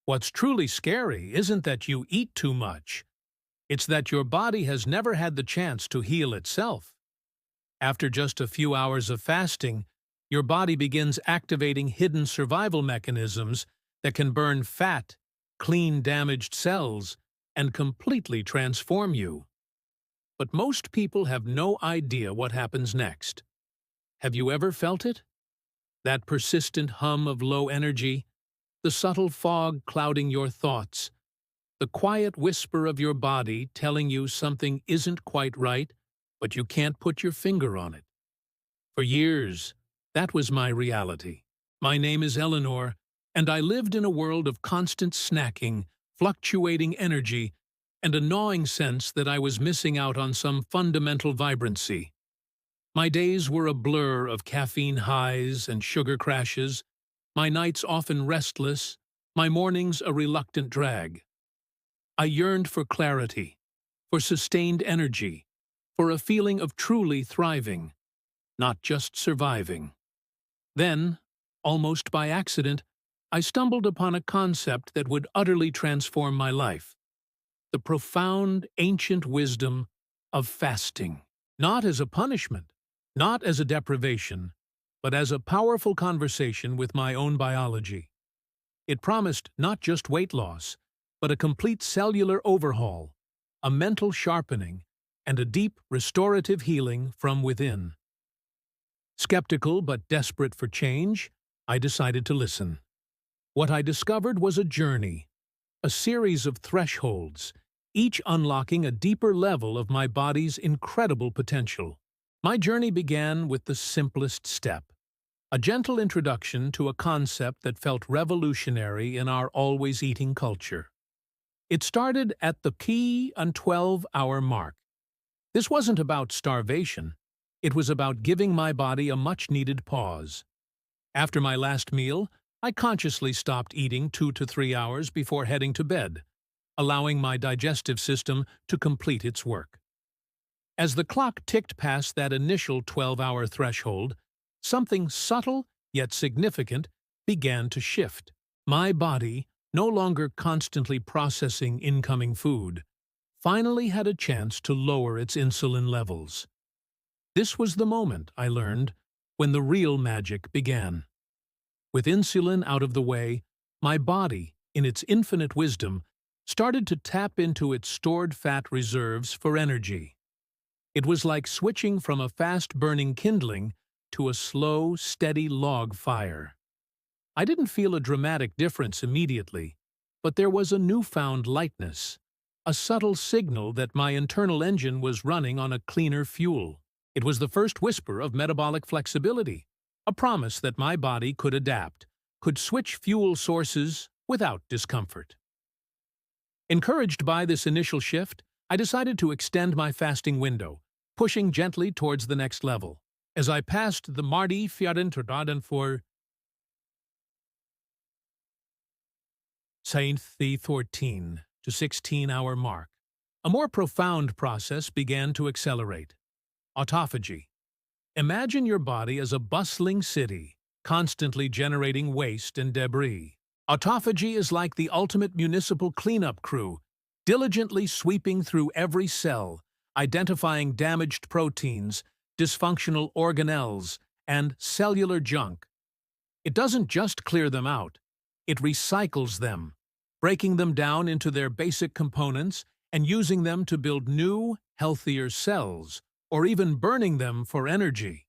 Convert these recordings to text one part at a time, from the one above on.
What's truly scary isn't that you eat too much. It's that your body has never had the chance to heal itself. After just a few hours of fasting, your body begins activating hidden survival mechanisms that can burn fat, clean damaged cells, and completely transform you. But most people have no idea what happens next. Have you ever felt it? That persistent hum of low energy, the subtle fog clouding your thoughts, the quiet whisper of your body telling you something isn't quite right, but you can't put your finger on it. For years, that was my reality. My name is Eleanor, and I lived in a world of constant snacking, fluctuating energy, and a gnawing sense that I was missing out on some fundamental vibrancy. My days were a blur of caffeine highs and sugar crashes, my nights often restless, my mornings a reluctant drag. I yearned for clarity, for sustained energy, for a feeling of truly thriving, not just surviving. Then, almost by accident, I stumbled upon a concept that would utterly transform my life: the profound, ancient wisdom of fasting. Not as a punishment, not as a deprivation, but as a powerful conversation with my own biology. It promised not just weight loss, but a complete cellular overhaul, a mental sharpening, and a deep restorative healing from within. Skeptical but desperate for change, I decided to listen. What I discovered was a journey, a series of thresholds, each unlocking a deeper level of my body's incredible potential. My journey began with the simplest step, a gentle introduction to a concept that felt revolutionary in our always-eating culture. It started at the key and 12-hour mark. This wasn't about starvation. It was about giving my body a much-needed pause. After my last meal, I consciously stopped eating 2 to 3 hours before heading to bed, allowing my digestive system to complete its work. As the clock ticked past that initial 12-hour threshold, something subtle yet significant began to shift. My body, no longer constantly processing incoming food, finally had a chance to lower its insulin levels. This was the moment, I learned, when the real magic began. With insulin out of the way, my body, in its infinite wisdom, started to tap into its stored fat reserves for energy. It was like switching from a fast-burning kindling to a slow, steady log fire. I didn't feel a dramatic difference immediately, but there was a newfound lightness, a subtle signal that my internal engine was running on a cleaner fuel. It was the first whisper of metabolic flexibility, a promise that my body could adapt, could switch fuel sources without discomfort. Encouraged by this initial shift, I decided to extend my fasting window, pushing gently towards the next level. As I passed the Mardi Fjordentordaden for the 14 to 16-hour mark, a more profound process began to accelerate. Autophagy. Imagine your body as a bustling city, constantly generating waste and debris. Autophagy is like the ultimate municipal cleanup crew, diligently sweeping through every cell, identifying damaged proteins, dysfunctional organelles, and cellular junk. It doesn't just clear them out, it recycles them, breaking them down into their basic components and using them to build new, healthier cells, or even burning them for energy.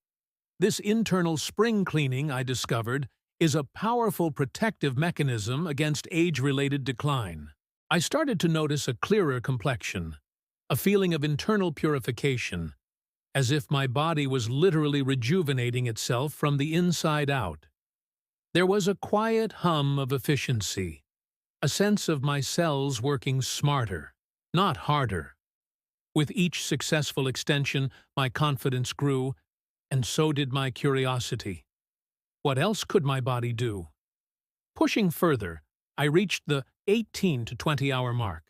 This internal spring cleaning, I discovered, is a powerful protective mechanism against age-related decline. I started to notice a clearer complexion, a feeling of internal purification, as if my body was literally rejuvenating itself from the inside out. There was a quiet hum of efficiency, a sense of my cells working smarter, not harder. With each successful extension, my confidence grew, and so did my curiosity. What else could my body do? Pushing further, I reached the 18 to 20-hour mark.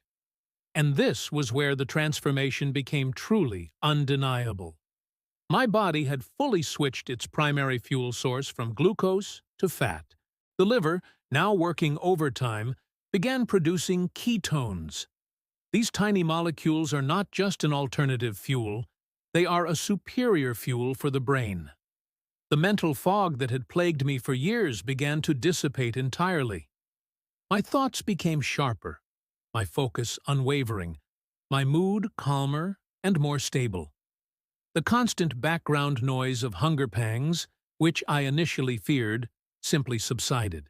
And this was where the transformation became truly undeniable. My body had fully switched its primary fuel source from glucose to fat. The liver, now working overtime, began producing ketones. These tiny molecules are not just an alternative fuel, they are a superior fuel for the brain. The mental fog that had plagued me for years began to dissipate entirely. My thoughts became sharper, my focus unwavering, my mood calmer and more stable. The constant background noise of hunger pangs, which I initially feared, simply subsided.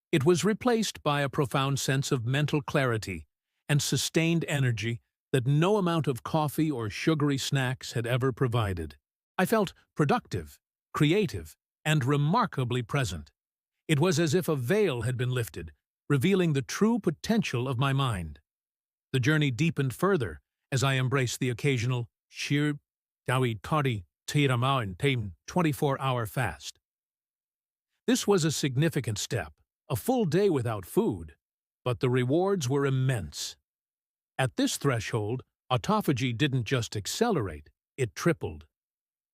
It was replaced by a profound sense of mental clarity and sustained energy that no amount of coffee or sugary snacks had ever provided. I felt productive, creative, and remarkably present. It was as if a veil had been lifted, revealing the true potential of my mind. The journey deepened further as I embraced the occasional shir dawi tari tiramau tame 24-hour fast. This was a significant step, a full day without food, but the rewards were immense. At this threshold, autophagy didn't just accelerate, it tripled.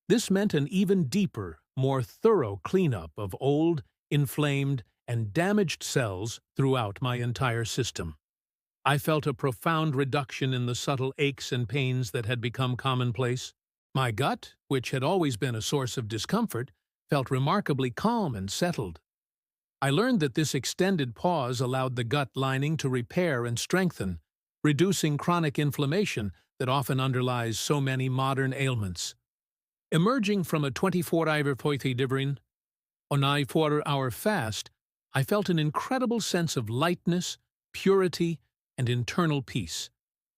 This meant an even deeper, more thorough cleanup of old, inflamed, and damaged cells throughout my entire system. I felt a profound reduction in the subtle aches and pains that had become commonplace. My gut, which had always been a source of discomfort, felt remarkably calm and settled. I learned that this extended pause allowed the gut lining to repair and strengthen, reducing chronic inflammation that often underlies so many modern ailments. Emerging from a 24-hour fast, I felt an incredible sense of lightness, purity, and internal peace.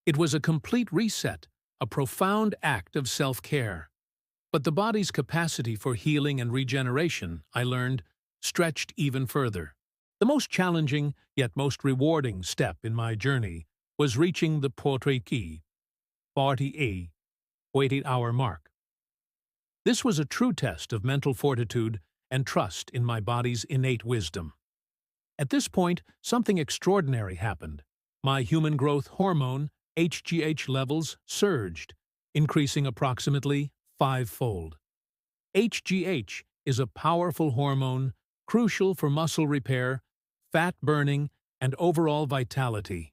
It was a complete reset, a profound act of self-care. But the body's capacity for healing and regeneration, I learned, stretched even further. The most challenging, yet most rewarding step in my journey was reaching the 48-hour mark. This was a true test of mental fortitude and trust in my body's innate wisdom. At this point, something extraordinary happened. My human growth hormone, HGH levels, surged, increasing approximately 5-fold. HGH is a powerful hormone crucial for muscle repair, fat burning, and overall vitality.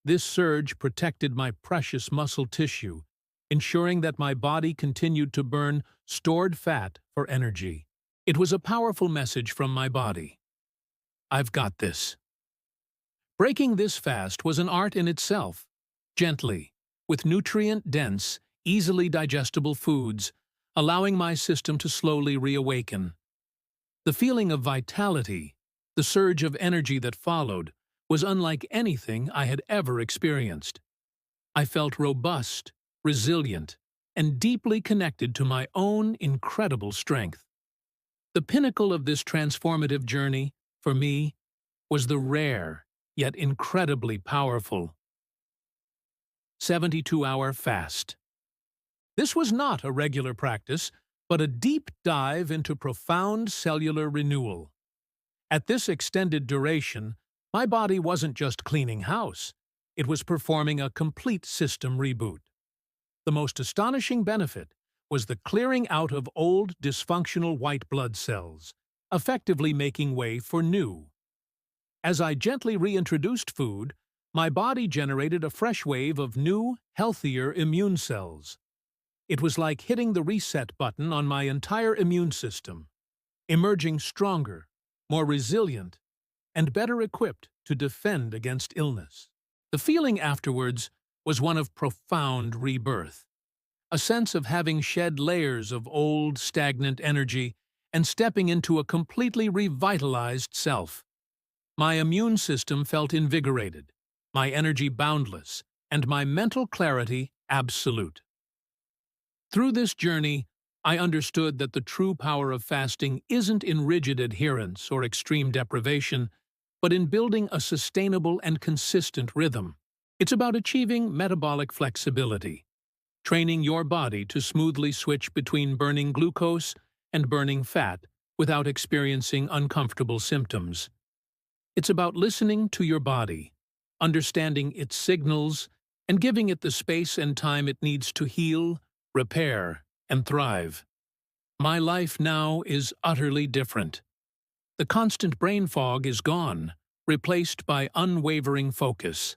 This surge protected my precious muscle tissue, ensuring that my body continued to burn stored fat for energy. It was a powerful message from my body. I've got this. Breaking this fast was an art in itself. Gently, with nutrient-dense, easily digestible foods, allowing my system to slowly reawaken. The feeling of vitality, the surge of energy that followed, was unlike anything I had ever experienced. I felt robust, resilient, and deeply connected to my own incredible strength. The pinnacle of this transformative journey, for me, was the rare, yet incredibly powerful 72-hour fast. This was not a regular practice, but a deep dive into profound cellular renewal. At this extended duration, my body wasn't just cleaning house, it was performing a complete system reboot. The most astonishing benefit was the clearing out of old, dysfunctional white blood cells, effectively making way for new. As I gently reintroduced food, my body generated a fresh wave of new, healthier immune cells. It was like hitting the reset button on my entire immune system, emerging stronger, more resilient, and better equipped to defend against illness. The feeling afterwards was one of profound rebirth, a sense of having shed layers of old, stagnant energy and stepping into a completely revitalized self. My immune system felt invigorated, my energy boundless, and my mental clarity absolute. Through this journey, I understood that the true power of fasting isn't in rigid adherence or extreme deprivation, but in building a sustainable and consistent rhythm. It's about achieving metabolic flexibility, training your body to smoothly switch between burning glucose and burning fat without experiencing uncomfortable symptoms. It's about listening to your body, understanding its signals, and giving it the space and time it needs to heal, repair, and thrive. My life now is utterly different. The constant brain fog is gone. replaced by unwavering focus.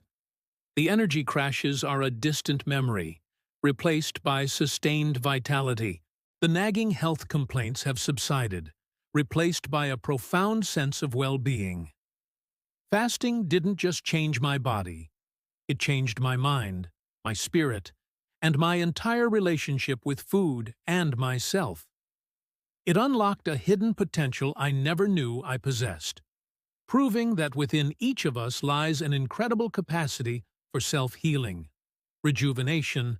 The energy crashes are a distant memory, replaced by sustained vitality. The nagging health complaints have subsided, replaced by a profound sense of well-being. Fasting didn't just change my body, it changed my mind, my spirit, and my entire relationship with food and myself. It unlocked a hidden potential I never knew I possessed, proving that within each of us lies an incredible capacity for self-healing, rejuvenation,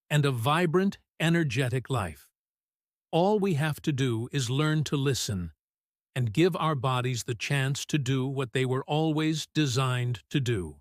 and a vibrant, energetic life. All we have to do is learn to listen and give our bodies the chance to do what they were always designed to do.